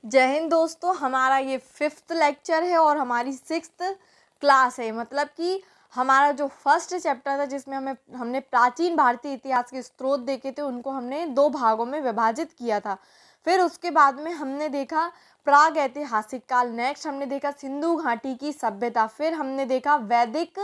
जय हिंद दोस्तों, हमारा ये 5th लेक्चर है और हमारी 6th क्लास है। मतलब कि हमारा जो फर्स्ट चैप्टर था जिसमें हमने प्राचीन भारतीय इतिहास के स्रोत देखे थे, उनको हमने 2 भागों में विभाजित किया था। फिर उसके बाद में हमने देखा प्राग ऐतिहासिक काल, नेक्स्ट हमने देखा सिंधु घाटी की सभ्यता, फिर हमने देखा वैदिक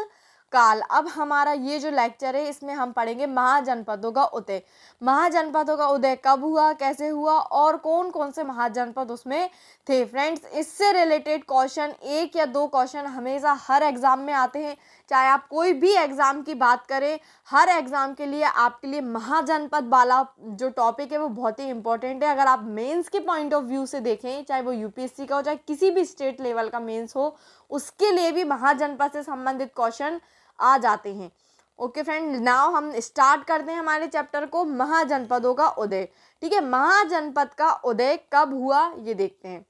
काल। अब हमारा ये जो लेक्चर है इसमें हम पढ़ेंगे महाजनपदों का उदय। महाजनपदों का उदय कब हुआ, कैसे हुआ और कौन कौन से महाजनपद उसमें थे। फ्रेंड्स, इससे रिलेटेड क्वेश्चन 1 या 2 क्वेश्चन हमेशा हर एग्ज़ाम में आते हैं। चाहे आप कोई भी एग्ज़ाम की बात करें, हर एग्ज़ाम के लिए आपके लिए महाजनपद वाला जो टॉपिक है वो बहुत ही इंपॉर्टेंट है। अगर आप मेंस के पॉइंट ऑफ व्यू से देखें, चाहे वो यूपीएससी का हो, चाहे किसी भी स्टेट लेवल का मेंस हो, उसके लिए भी महाजनपद से संबंधित क्वेश्चन आ जाते हैं। ओके फ्रेंड, नाउ हम स्टार्ट करते हैं हमारे चैप्टर को, महाजनपदों का उदय। ठीक है, महाजनपद का उदय कब हुआ ये देखते हैं।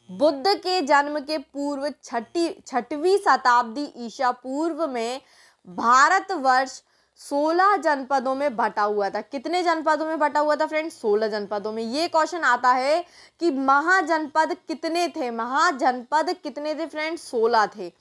बुद्ध के जन्म के पूर्व 6वीं शताब्दी ईसा पूर्व में भारतवर्ष 16 जनपदों में बटा हुआ था। कितने जनपदों में बटा हुआ था फ्रेंड्स? 16 जनपदों में। ये क्वेश्चन आता है कि महाजनपद कितने थे? महाजनपद कितने थे फ्रेंड्स? 16 थे।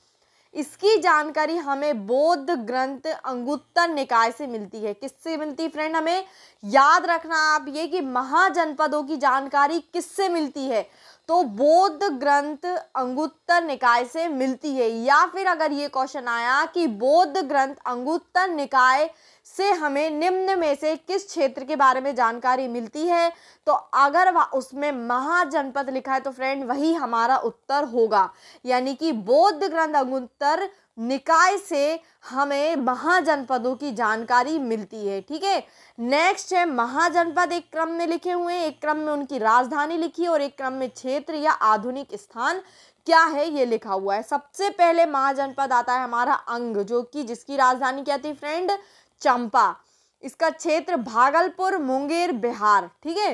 इसकी जानकारी हमें बौद्ध ग्रंथ अंगुत्तर निकाय से मिलती है। किससे मिलती है फ्रेंड? हमें याद रखना आप ये कि महाजनपदों की जानकारी किससे मिलती है, तो बौद्ध ग्रंथ अंगुत्तर निकाय से मिलती है। या फिर अगर ये क्वेश्चन आया कि बौद्ध ग्रंथ अंगुत्तर निकाय से हमें निम्न में से किस क्षेत्र के बारे में जानकारी मिलती है, तो अगर उसमें महाजनपद लिखा है तो फ्रेंड वही हमारा उत्तर होगा। यानी कि बौद्ध ग्रंथ अंगुत्तर निकाय से हमें महाजनपदों की जानकारी मिलती है। ठीक है, नेक्स्ट है महाजनपद। एक क्रम में लिखे हुए हैं, एक क्रम में उनकी राजधानी लिखी है और एक क्रम में क्षेत्र या आधुनिक स्थान क्या है ये लिखा हुआ है। सबसे पहले महाजनपद आता है हमारा अंग, जो कि जिसकी राजधानी क्या थी फ्रेंड? चंपा। इसका क्षेत्र भागलपुर, मुंगेर, बिहार। ठीक है,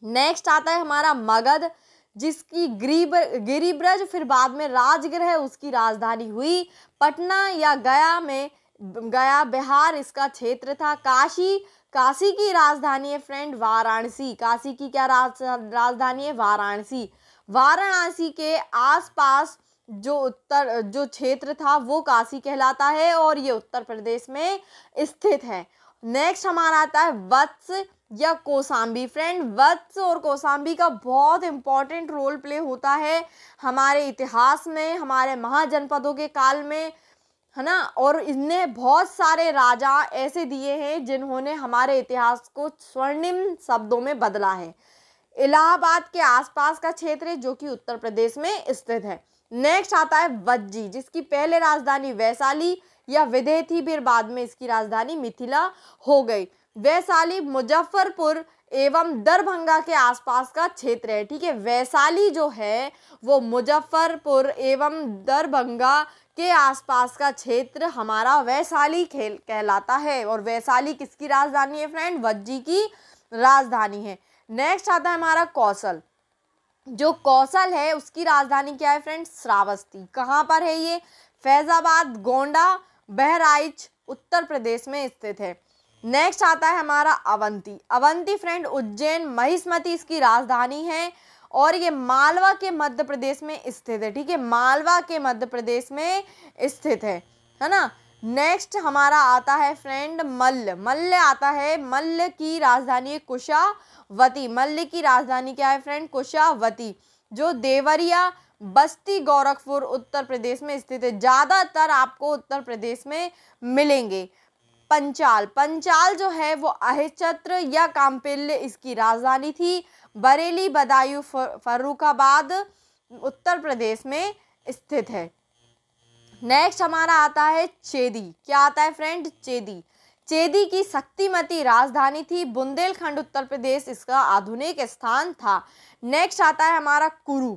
नेक्स्ट आता है हमारा मगध, जिसकी गिरिब्रज फिर बाद में राजगृह उसकी राजधानी हुई। पटना या गया बिहार इसका क्षेत्र था। काशी की राजधानी है फ्रेंड वाराणसी। काशी की क्या राजधानी है? वाराणसी। वाराणसी के आसपास जो क्षेत्र था वो काशी कहलाता है और ये उत्तर प्रदेश में स्थित है। नेक्स्ट हमारा आता है वत्स या कौशाम्बी। फ्रेंड, वत्स और कौशाम्बी का बहुत इंपॉर्टेंट रोल प्ले होता है हमारे इतिहास में, हमारे महाजनपदों के काल में, है ना। और इनने बहुत सारे राजा ऐसे दिए हैं जिन्होंने हमारे इतिहास को स्वर्णिम शब्दों में बदला है। इलाहाबाद के आसपास का क्षेत्र है जो कि उत्तर प्रदेश में स्थित है। नेक्स्ट आता है वज्जी, जिसकी पहले राजधानी वैशाली या विदेह थी, फिर बाद में इसकी राजधानी मिथिला हो गई। वैशाली मुजफ्फरपुर एवं दरभंगा के आसपास का क्षेत्र है। ठीक है, वैशाली जो है वो मुजफ्फरपुर एवं दरभंगा के आसपास का क्षेत्र हमारा वैशाली कहलाता है। और वैशाली किसकी राजधानी है फ्रेंड? वज्जी की राजधानी है। नेक्स्ट आता है हमारा कौशल। जो कौशल है उसकी राजधानी क्या है फ्रेंड? श्रावस्ती। कहाँ पर है ये? फैजाबाद, गोंडा, बहराइच उत्तर प्रदेश में स्थित है। नेक्स्ट आता है हमारा अवंती। अवंती फ्रेंड उज्जैन, महिष्मती इसकी राजधानी है और ये मालवा के मध्य प्रदेश में स्थित है। ठीक है, मालवा के मध्य प्रदेश में स्थित है ना। नेक्स्ट हमारा आता है फ्रेंड मल्ल। मल्ल आता है, मल्ल की राजधानी है कुशावती। मल्ल की राजधानी क्या है फ्रेंड? कुशावती, जो देवरिया, बस्ती, गोरखपुर उत्तर प्रदेश में स्थित है। ज़्यादातर आपको उत्तर प्रदेश में मिलेंगे। पंचाल। पंचाल जो है वो अहिच्छत्र या काम्पिल्य इसकी राजधानी थी। बरेली, बदायूं, फर्रुखाबाद उत्तर प्रदेश में स्थित है। नेक्स्ट हमारा आता है चेदी। क्या आता है फ्रेंड? चेदी। चेदी की शक्तिमती राजधानी थी। बुंदेलखंड उत्तर प्रदेश इसका आधुनिक स्थान था। नेक्स्ट आता है हमारा कुरु।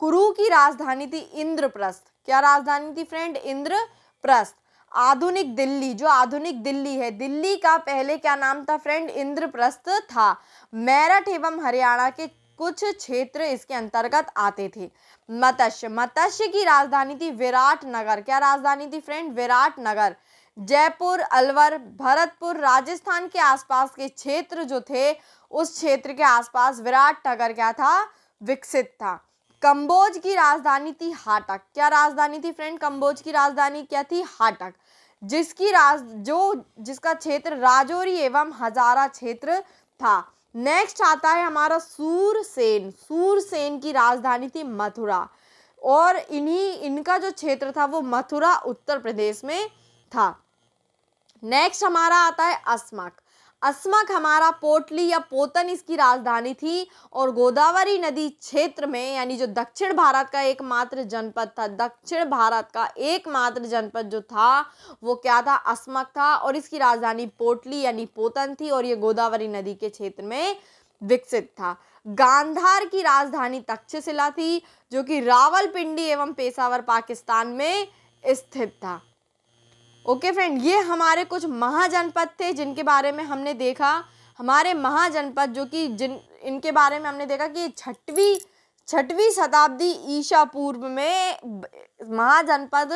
कुरु की राजधानी थी इंद्रप्रस्थ। क्या राजधानी थी फ्रेंड? इंद्रप्रस्थ। आधुनिक दिल्ली, जो आधुनिक दिल्ली है, दिल्ली का पहले क्या नाम था फ्रेंड? इंद्रप्रस्थ था। मेरठ एवं हरियाणा के कुछ क्षेत्र इसके अंतर्गत आते थे। मत्स्य। मत्स्य की राजधानी थी विराटनगर। क्या राजधानी थी फ्रेंड? विराटनगर। जयपुर, अलवर, भरतपुर राजस्थान के आसपास के क्षेत्र जो थे उस क्षेत्र के आसपास विराटनगर क्या था? विकसित था। कंबोज की राजधानी थी हाटक। क्या राजधानी थी फ्रेंड? कंबोज की राजधानी क्या थी? हाटक, जिसका क्षेत्र राजौरी एवं हजारा क्षेत्र था। नेक्स्ट आता है हमारा सूरसेन। सूरसेन की राजधानी थी मथुरा, और इनका जो क्षेत्र था वो मथुरा उत्तर प्रदेश में था। नेक्स्ट हमारा आता है अस्मक। अस्मक हमारा पोटली या पोतन इसकी राजधानी थी, और गोदावरी नदी क्षेत्र में, यानी जो दक्षिण भारत का एकमात्र जनपद था, दक्षिण भारत का एकमात्र जनपद जो था वो क्या था? अस्मक था, और इसकी राजधानी पोटली यानी पोतन थी, और ये गोदावरी नदी के क्षेत्र में विकसित था। गांधार की राजधानी तक्षशिला थी, जो कि रावलपिंडी एवं पेशावर पाकिस्तान में स्थित था। ओके फ्रेंड, ये हमारे कुछ महाजनपद थे जिनके बारे में हमने देखा। हमारे महाजनपद जो कि इनके बारे में हमने देखा कि छठवीं शताब्दी ईसा पूर्व में महाजनपद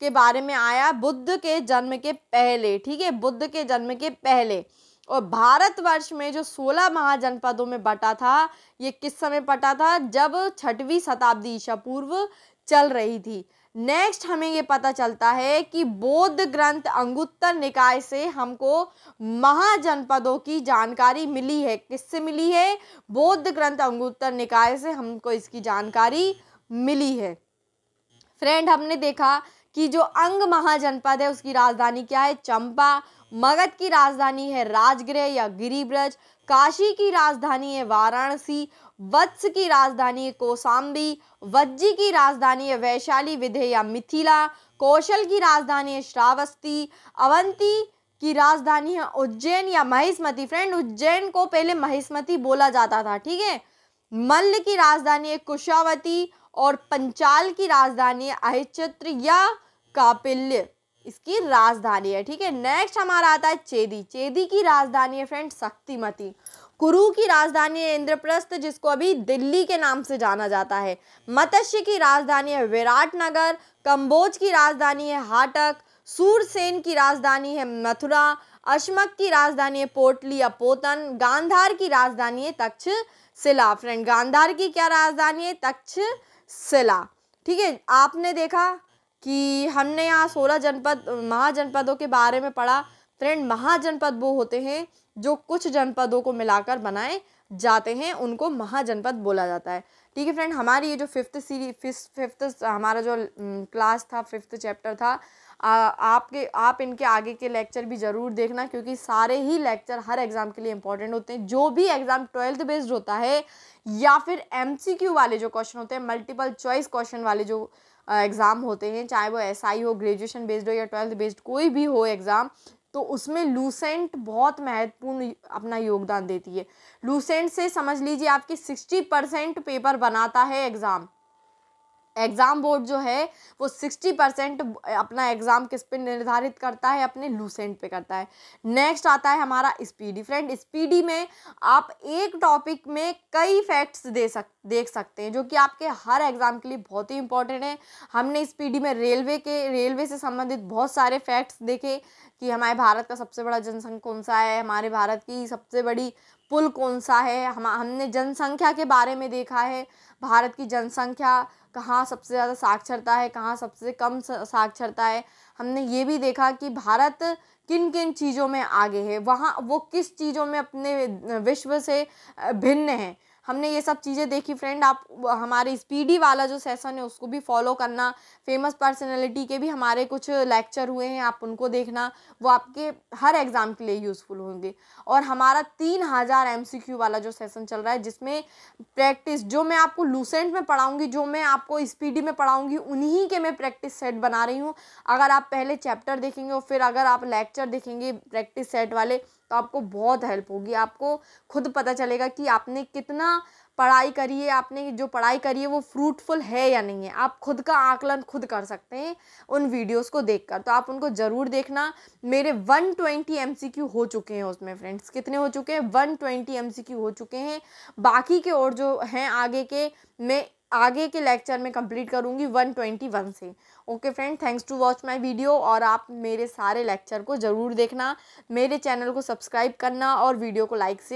के बारे में आया, बुद्ध के जन्म के पहले। ठीक है, बुद्ध के जन्म के पहले। और भारतवर्ष में जो 16 महाजनपदों में बटा था, ये किस समय बटा था? जब छठवीं शताब्दी ईसा पूर्व चल रही थी। नेक्स्ट हमें ये पता चलता है कि बौद्ध ग्रंथ अंगुत्तर निकाय से हमको महाजनपदों की जानकारी मिली है। किससे मिली है? बौद्ध ग्रंथ अंगुत्तर निकाय से हमको इसकी जानकारी मिली है। फ्रेंड, हमने देखा कि जो अंग महाजनपद है उसकी राजधानी क्या है? चंपा। मगध की राजधानी है राजगृह या गिरिब्रज। काशी की राजधानी है वाराणसी। वत्स की राजधानी है कौशाम्बी। वज्जी की राजधानी है वैशाली विंध्य या मिथिला। कौशल की राजधानी है श्रावस्ती। अवंती की राजधानी है उज्जैन या महिष्मती। फ्रेंड, उज्जैन को पहले महिष्मती बोला जाता था। ठीक है। मल्ल की राजधानी है कुशावती, और पंचाल की राजधानी है अहिचित्र या कापिल्य, इसकी राजधानी है। ठीक है। नेक्स्ट हमारा आता है चेदी। चेदी की राजधानी है फ्रेंड शक्तिमती। कुरु की राजधानी है इंद्रप्रस्थ, जिसको अभी दिल्ली के नाम से जाना जाता है। मत्स्य की राजधानी है विराटनगर। कंबोज की राजधानी है हाटक। सूरसेन की राजधानी है मथुरा। अस्मक की राजधानी है पोटली या पोतन। गांधार की राजधानी है तक्षशिला। फ्रेंड, गांधार की क्या राजधानी है? तक्षशिला। ठीक है। आपने देखा कि हमने यहाँ 16 महाजनपदों के बारे में पढ़ा। फ्रेंड, महाजनपद वो होते हैं जो कुछ जनपदों को मिलाकर बनाए जाते हैं, उनको महाजनपद बोला जाता है। ठीक है फ्रेंड, हमारी ये जो फिफ्थ हमारा जो क्लास था, 5th चैप्टर था, आप इनके आगे के लेक्चर भी ज़रूर देखना, क्योंकि सारे ही लेक्चर हर एग्ज़ाम के लिए इंपॉर्टेंट होते हैं। जो भी एग्ज़ाम 12th बेस्ड होता है या फिर MCQ वाले जो क्वेश्चन होते हैं, मल्टीपल चॉइस क्वेश्चन वाले जो एग्ज़ाम होते हैं, चाहे वो SI हो, ग्रेजुएशन बेस्ड हो या 12th बेस्ड कोई भी हो एग्ज़ाम, तो उसमें लूसेंट बहुत महत्वपूर्ण अपना योगदान देती है। लूसेंट से समझ लीजिए आपकी 60% पेपर बनाता है एग्ज़ाम बोर्ड जो है वो 60% अपना एग्ज़ाम किस पे निर्धारित करता है? अपने लूसेंट पे करता है। नेक्स्ट आता है हमारा स्पीडी। फ्रेंड, स्पीडी में आप एक टॉपिक में कई फैक्ट्स देख सकते हैं, जो कि आपके हर एग्ज़ाम के लिए बहुत ही इंपॉर्टेंट है। हमने स्पीडी में रेलवे से संबंधित बहुत सारे फैक्ट्स देखे कि हमारे भारत का सबसे बड़ा जनसंघ कौन सा है, हमारे भारत की सबसे बड़ी पुल कौन सा है। हमने जनसंख्या के बारे में देखा है, भारत की जनसंख्या कहाँ सबसे ज़्यादा साक्षरता है, कहाँ सबसे कम साक्षरता है। हमने ये भी देखा कि भारत किन किन चीज़ों में आगे है, वहाँ वो किस चीज़ों में अपने विश्व से भिन्न है। हमने ये सब चीज़ें देखी। फ्रेंड, आप हमारे स्पीडी वाला जो सेशन है उसको भी फॉलो करना। फेमस पर्सनैलिटी के भी हमारे कुछ लेक्चर हुए हैं, आप उनको देखना, वो आपके हर एग्ज़ाम के लिए यूज़फुल होंगे। और हमारा 3000 MCQ वाला जो सेशन चल रहा है, जिसमें प्रैक्टिस जो मैं आपको लूसेंट में पढ़ाऊँगी, जो मैं आपको स्पीडी में पढ़ाऊँगी, उन्हीं के मैं प्रैक्टिस सेट बना रही हूँ। अगर आप पहले चैप्टर देखेंगे और फिर अगर आप लेक्चर देखेंगे प्रैक्टिस सेट वाले, तो आपको बहुत हेल्प होगी। आपको खुद पता चलेगा कि आपने कितना पढ़ाई करी है, आपने जो पढ़ाई करी है वो फ्रूटफुल है या नहीं है। आप खुद का आकलन खुद कर सकते हैं उन वीडियोस को देखकर, तो आप उनको ज़रूर देखना। मेरे 120 MCQ हो चुके हैं उसमें। फ्रेंड्स, कितने हो चुके हैं? 120 MCQ हो चुके हैं। बाकी के और जो हैं आगे के, मैं आगे के लेक्चर में कंप्लीट करूँगी 121 से। Okay friend, thanks to watch my video, और आप मेरे सारे लेक्चर को ज़रूर देखना। मेरे चैनल को सब्सक्राइब करना और वीडियो को लाइक से